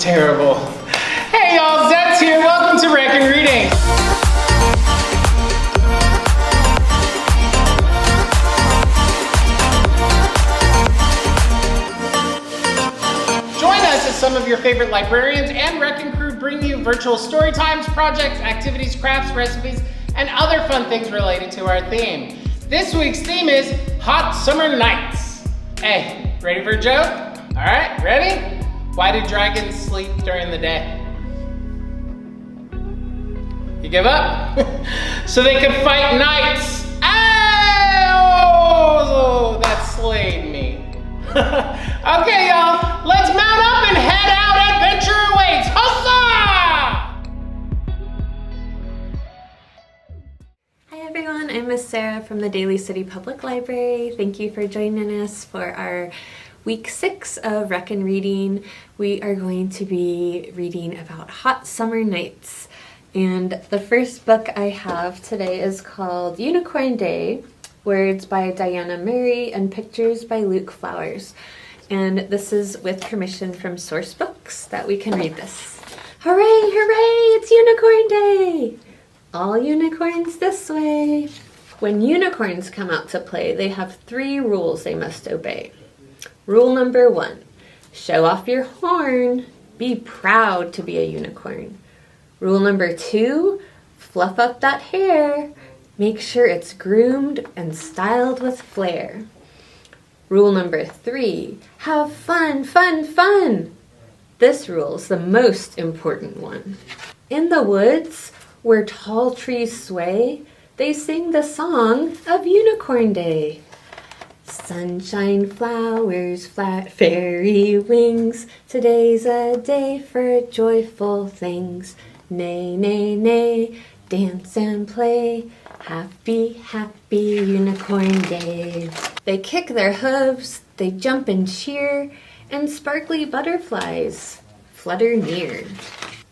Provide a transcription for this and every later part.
terrible. Hey y'all, Zed's here. Welcome to Reckon Reading. Join us as some of your favorite librarians and Reckon crew bring you virtual story times, projects, activities, crafts, recipes, and other fun things related to our theme. This week's theme is Hot Summer Nights. Hey, ready for a joke? All right, ready? Why do dragons sleep during the day? You give up? So they could fight knights. Oh, that slayed me. Okay, y'all, let's mount up and head out. Adventure awaits. Huzzah! Hi everyone, I'm Miss Sarah from the Daly City Public Library. Thank you for joining us for our week 6 of Reckon Reading. We are going to be reading about hot summer nights. And the first book I have today is called Unicorn Day, words by Diana Murray and pictures by Luke Flowers. And this is with permission from Sourcebooks that we can read this. Hooray, hooray, it's Unicorn Day! All unicorns this way. When unicorns come out to play, they have 3 rules they must obey. Rule number 1, show off your horn. Be proud to be a unicorn. Rule number 2, fluff up that hair. Make sure it's groomed and styled with flair. Rule number 3, have fun, fun, fun. This rule is the most important one. In the woods, where tall trees sway, they sing the song of Unicorn Day. Sunshine, flowers, fairy wings. Today's a day for joyful things. Nay, nay, nay, dance and play. Happy, happy Unicorn Day. They kick their hooves, they jump and cheer, and sparkly butterflies flutter near.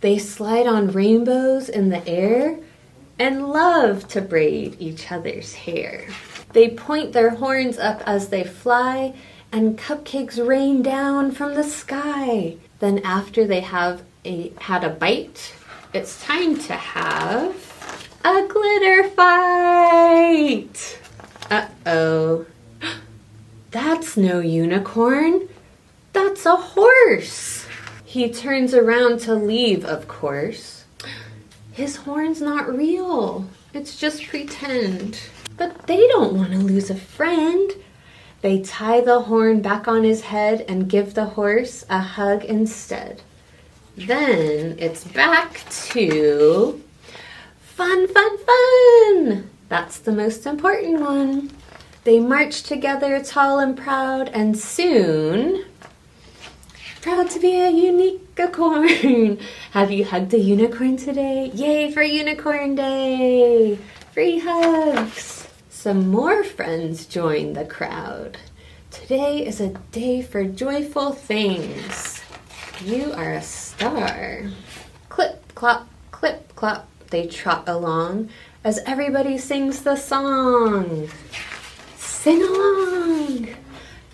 They slide on rainbows in the air and love to braid each other's hair. They point their horns up as they fly, and cupcakes rain down from the sky. Then after they have had a bite, it's time to have a glitter fight. Uh-oh. That's no unicorn. That's a horse. He turns around to leave, of course. His horn's not real. It's just pretend. But they don't want to lose a friend. They tie the horn back on his head and give the horse a hug instead. Then it's back to fun, fun, fun. That's the most important one. They march together tall and proud, and soon, proud to be a unicorn. Have you hugged a unicorn today? Yay for Unicorn Day! Free hugs! Some more friends join the crowd. Today is a day for joyful things. You are a star. Clip, clop, they trot along as everybody sings the song. Sing along!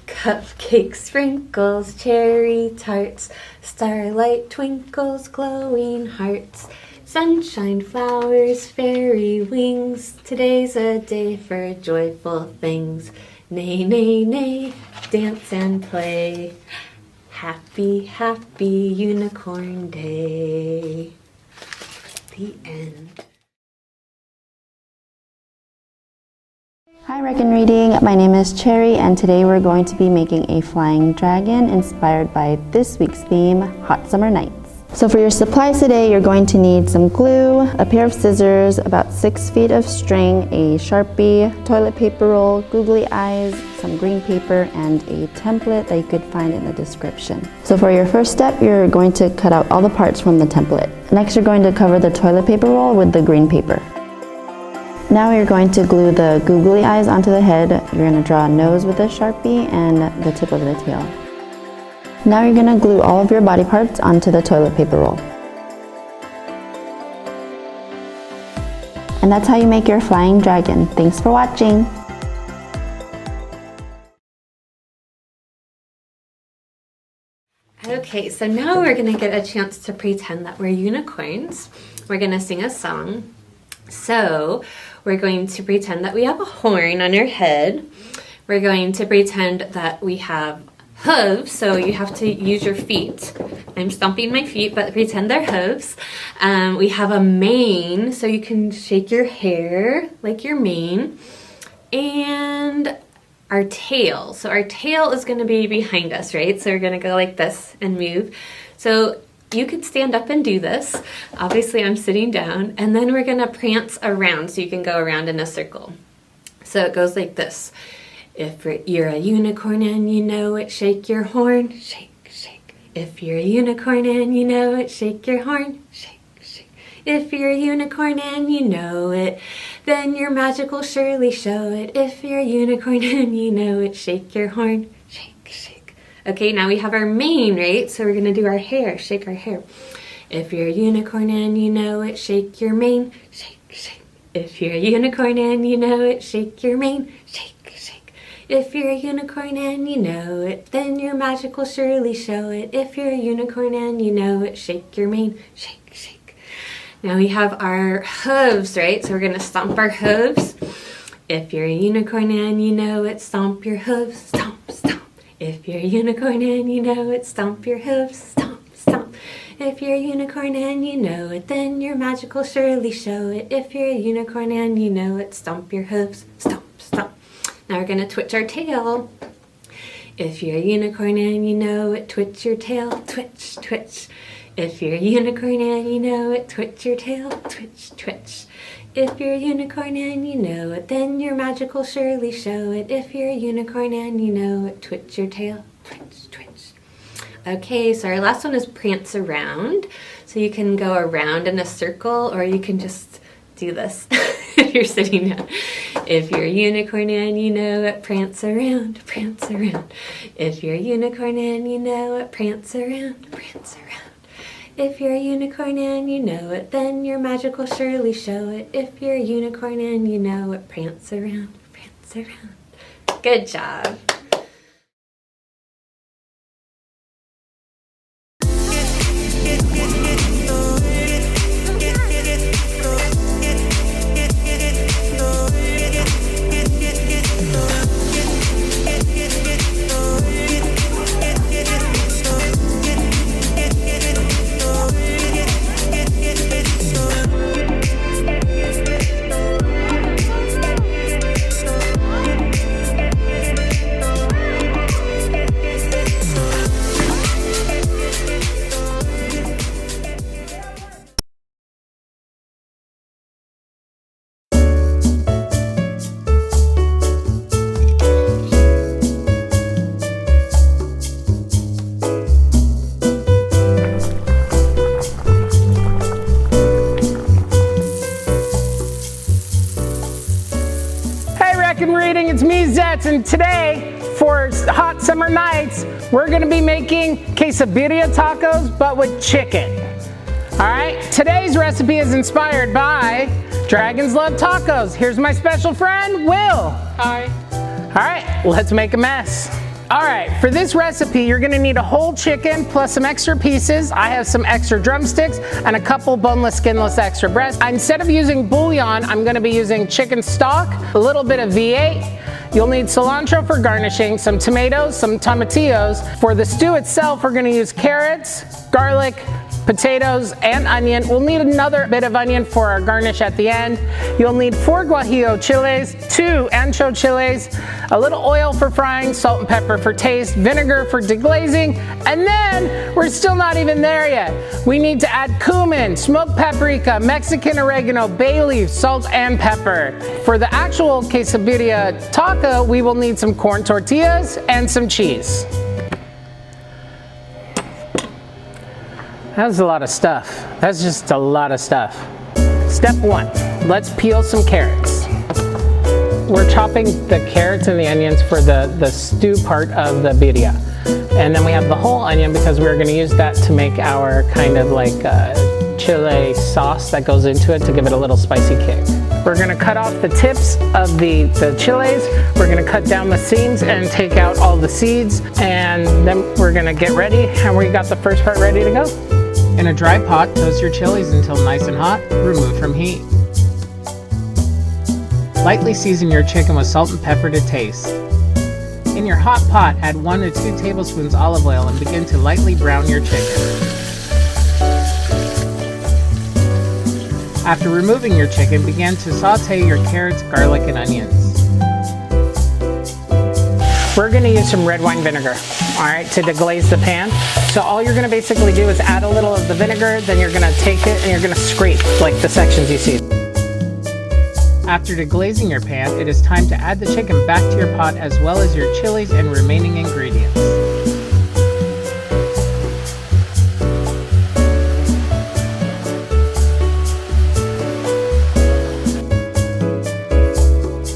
Cupcake sprinkles, cherry tarts, starlight twinkles, glowing hearts, sunshine, flowers, fairy wings. Today's a day for joyful things. Nay, nay, nay, dance and play. Happy, happy Unicorn Day. The end. Hi Reckon Reading, my name is Cherry and today we're going to be making a flying dragon inspired by this week's theme, Hot Summer Nights. So for your supplies today, you're going to need some glue, a pair of scissors, about 6 feet of string, a Sharpie, toilet paper roll, googly eyes, some green paper, and a template that you could find in the description. So for your first step, you're going to cut out all the parts from the template. Next, you're going to cover the toilet paper roll with the green paper. Now you're going to glue the googly eyes onto the head. You're going to draw a nose with a Sharpie and the tip of the tail. Now you're going to glue all of your body parts onto the toilet paper roll. And that's how you make your flying dragon. Thanks for watching! I Okay, so now we're gonna get a chance to pretend that we're unicorns. We're gonna sing a song. So we're going to pretend that we have a horn on our head. We're going to pretend that we have hooves, so you have to use your feet. I'm stomping my feet, but pretend they're hooves. We have a mane, so you can shake your hair like your mane. And our tail. So our tail is going to be behind us, right? So we're going to go like this and move. So you could stand up and do this. Obviously, I'm sitting down. And then we're going to prance around, so you can go around in a circle. So it goes like this. If you're a unicorn and you know it, shake your horn, shake, shake. If you're a unicorn and you know it, shake your horn, shake, shake. If you're a unicorn and you know it, then your magic will surely show it. If you're a unicorn and you know it, shake your horn, shake, shake. Okay, now we have our mane, right? So we're gonna do our hair, shake our hair. If you're a unicorn and you know it, shake your mane, shake, shake. If you're a unicorn and you know it, shake your mane, shake. If you're a unicorn and you know it, then your magic will surely show it. If you're a unicorn and you know it, shake your mane, shake, shake. Now we have our hooves, right? So we're gonna stomp our hooves. If you're a unicorn and you know it, stomp your hooves, stomp, stomp. If you're a unicorn and you know it, stomp your hooves, stomp, stomp. If you're a unicorn and you know it, then your magic will surely show it. If you're a unicorn and you know it, stomp your hooves, stomp, stomp. Now we're going to twitch our tail. If you're a unicorn and you know it, twitch your tail, twitch, twitch. If you're a unicorn and you know it, twitch your tail, twitch, twitch. If you're a unicorn and you know it, then your magic will surely show it. If you're a unicorn and you know it, twitch your tail, twitch, twitch. Okay, so our last one is prance around. So you can go around in a circle, or you can just do this if you're sitting down. If you're a unicorn and you know it, prance around, prance around. If you're a unicorn and you know it, prance around, prance around. If you're a unicorn and you know it, then your magic will surely show it. If you're a unicorn and you know it, prance around, prance around. Good job. It's me, Zetz, and today, for hot summer nights, we're gonna be making Quesa-Birria tacos, but with chicken. All right, today's recipe is inspired by Dragons Love Tacos. Here's my special friend, Will. Hi. All right, let's make a mess. All right, for this recipe, you're gonna need a whole chicken plus some extra pieces. I have some extra drumsticks and a couple boneless, skinless extra breasts. Instead of using bouillon, I'm gonna be using chicken stock, a little bit of V8. You'll need cilantro for garnishing, some tomatoes, some tomatillos. For the stew itself, we're gonna use carrots, garlic, potatoes, and onion. We'll need another bit of onion for our garnish at the end. You'll need 4 guajillo chiles, 2 ancho chiles, a little oil for frying, salt and pepper for taste, vinegar for deglazing, and then we're still not even there yet. We need to add cumin, smoked paprika, Mexican oregano, bay leaf, salt, and pepper. For the actual Quesa-Birria taco, we will need some corn tortillas and some cheese. That's a lot of stuff. That's just a lot of stuff. Step 1, let's peel some carrots. We're chopping the carrots and the onions for the stew part of the birria. And then we have the whole onion because we're gonna use that to make our kind of like chile sauce that goes into it to give it a little spicy kick. We're gonna cut off the tips of the chiles. We're gonna cut down the seams and take out all the seeds, and then we're gonna get ready, and we got the first part ready to go. In a dry pot, toast your chilies until nice and hot, remove from heat. Lightly season your chicken with salt and pepper to taste. In your hot pot, add 1 to 2 tablespoons olive oil and begin to lightly brown your chicken. After removing your chicken, begin to saute your carrots, garlic, and onions. We're gonna use some red wine vinegar, all right, to deglaze the pan. So all you're gonna basically do is add a little of the vinegar, then you're gonna take it and you're gonna scrape like the sections you see. After deglazing your pan, it is time to add the chicken back to your pot as well as your chilies and remaining ingredients.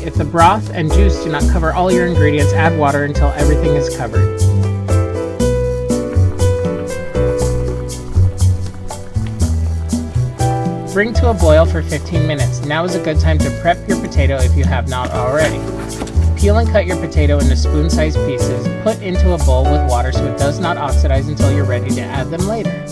If the broth and juice do not cover all your ingredients, add water until everything is covered. Bring to a boil for 15 minutes. Now is a good time to prep your potato if you have not already. Peel and cut your potato into spoon-sized pieces. Put into a bowl with water so it does not oxidize until you're ready to add them later.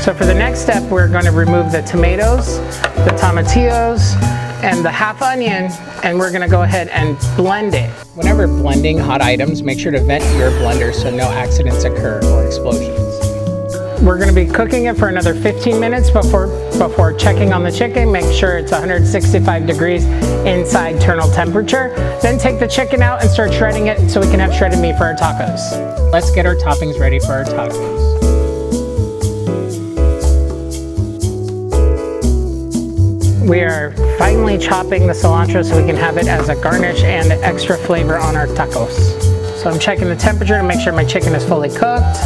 So for the next step, we're going to remove the tomatoes, the tomatillos, and the half onion, and we're going to go ahead and blend it. Whenever blending hot items, make sure to vent your blender so no accidents occur or explosions. We're going to be cooking it for another 15 minutes before checking on the chicken. Make sure it's 165 degrees inside internal temperature. Then take the chicken out and start shredding it so we can have shredded meat for our tacos. Let's get our toppings ready for our tacos. We are finely chopping the cilantro so we can have it as a garnish and extra flavor on our tacos. So I'm checking the temperature to make sure my chicken is fully cooked.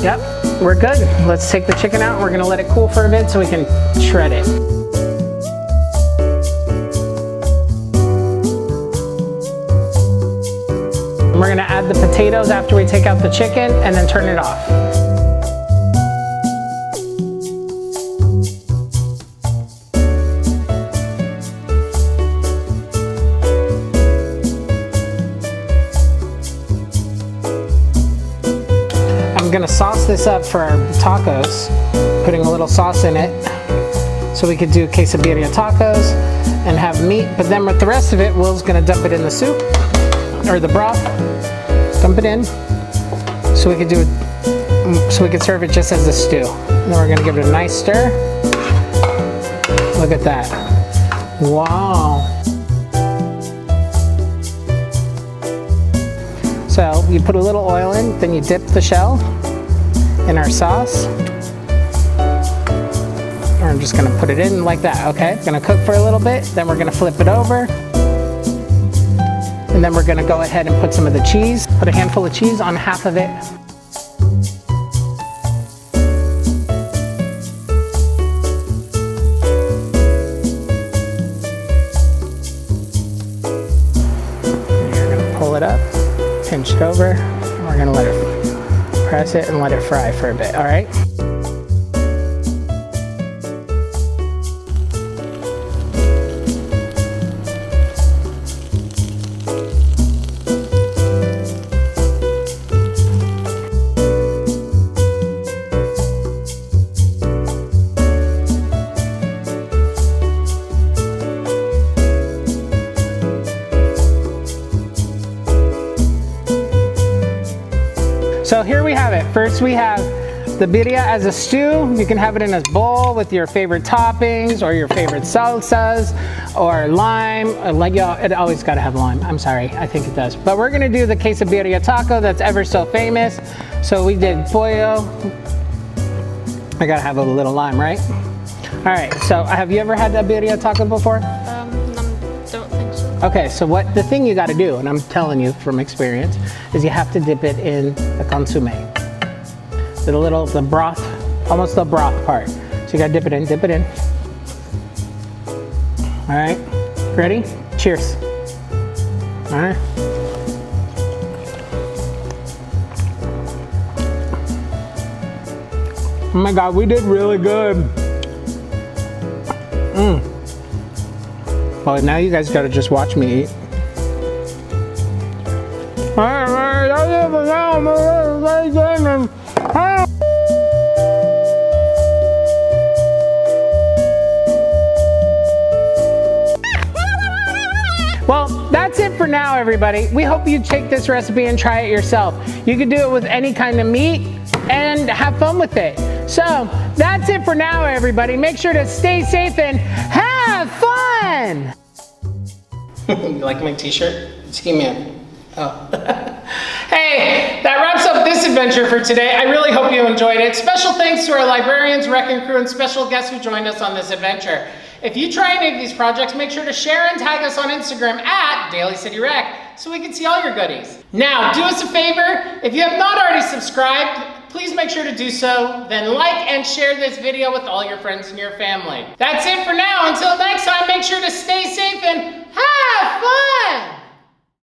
Yep, we're good. Let's take the chicken out. We're gonna let it cool for a bit so we can shred it. And we're gonna add the potatoes after we take out the chicken and then turn it off. I'm gonna sauce this up for our tacos, putting a little sauce in it so we could do Quesa-Birria tacos and have meat, but then with the rest of it, Will's gonna dump it in the soup, or the broth, dump it in, so we could do it, so we could serve it just as a stew. And then we're gonna give it a nice stir. Look at that. Wow. So you put a little oil in, then you dip the shell in our sauce. I'm just gonna put it in like that, okay? Gonna cook for a little bit, then we're gonna flip it over. And then we're gonna go ahead and put some of the cheese, put a handful of cheese on half of it. And you're gonna pull it up, pinch it over, and we're gonna let it, press it and let it fry for a bit, all right? So here we have it. First we have the birria as a stew. You can have it in a bowl with your favorite toppings or your favorite salsas or lime. It always gotta have lime. I'm sorry, I think it does. But we're gonna do the Quesa-Birria taco that's ever so famous. So we did pollo. I gotta have a little lime, right? All right, so have you ever had a birria taco before? Don't think so. Okay, so the thing you gotta do, and I'm telling you from experience, is you have to dip it in the consomme. The broth, almost the broth part. So you gotta dip it in, dip it in. All right, ready? Cheers. All right. Oh my God, we did really good. Well, now you guys gotta just watch me eat. Well, that's it for now, everybody. We hope you take this recipe and try it yourself. You can do it with any kind of meat and have fun with it. So, that's it for now, everybody. Make sure to stay safe and have fun! You like my t-shirt? It's He-Man. Oh. Hey, that wraps up this adventure for today. I really hope you enjoyed it. Special thanks to our librarians, wrecking crew, and special guests who joined us on this adventure. If you try any of these projects, make sure to share and tag us on Instagram at Daily City Rec so we can see all your goodies. Now, do us a favor. If you have not already subscribed, please make sure to do so. Then like and share this video with all your friends and your family. That's it for now. Until next time, make sure to stay